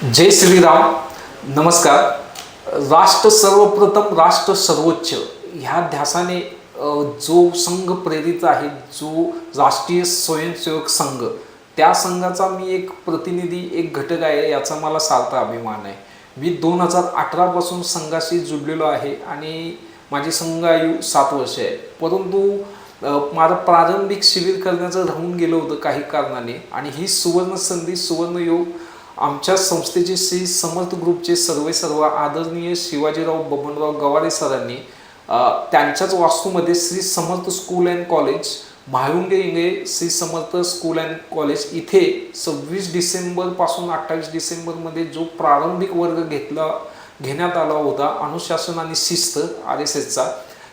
जय श्रीराम. नमस्कार. राष्ट्र सर्वप्रथम राष्ट्र सर्वोच्च ह्या ध्यासाने जो संघ प्रेरित आहे, जो राष्ट्रीय स्वयंसेवक संघ, त्या संघाचा मी एक प्रतिनिधी, एक घटक आहे, याचा मला सार्थ अभिमान आहे. मी 2018 पासून संघाशी जुडलेलो आहे आणि माझी संघ आयु 7 वर्ष आहे. परंतु माझं प्रारंभिक शिबिर करण्याचं राहून गेलं होतं काही कारणाने, आणि ही सुवर्ण संधी, सुवर्ण योग आमच्या संस्थेचे श्री समर्थ ग्रुपचे सर्व आदरणीय शिवाजीराव बबनराव गवारे सरांनी त्यांच्याच वास्तूमध्ये Shri Samarth school and college, Mhalunge Inge Shri Samarth school and college इथे 26 डिसेंबर पासून 28 डिसेंबरमध्ये जो प्रारंभिक वर्ग घेण्यात आला होता, अनुशासन आणि शिस्त RSSचा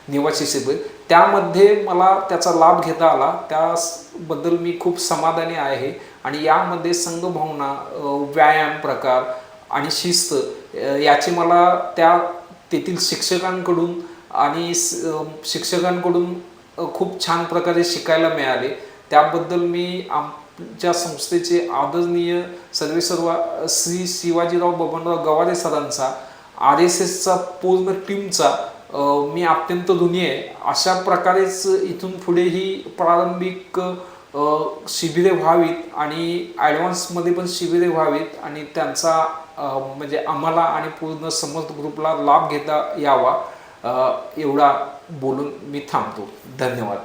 निवासी शिबिर, त्यामध्ये मला त्याचा लाभ घेता आला. त्याबद्दल मी खूप समाधानी आहे. आणि यामध्ये संघभावना, व्यायाम प्रकार आणि शिस्त याची मला तेथील शिक्षकांकडून खूप छान प्रकारे शिकायला मिळाले. त्याबद्दल मी आमच्या संस्थेचे आदरणीय सर्व श्री शिवाजीराव बबनराव गवारे सरांचा, RSSचा पूर्ण टीमचा मी अत्यंत ऋणी आहे. अशा प्रकारेच इथून पुढेही प्रारंभिक शिबिरे व्हावीत आणि ॲडव्हान्समध्ये पण शिबिरे व्हावीत आणि त्यांचा म्हणजे आम्हाला आणि पूर्ण समर्थ ग्रुपला लाभ घेता यावा, एवढा बोलून मी थांबतो. धन्यवाद.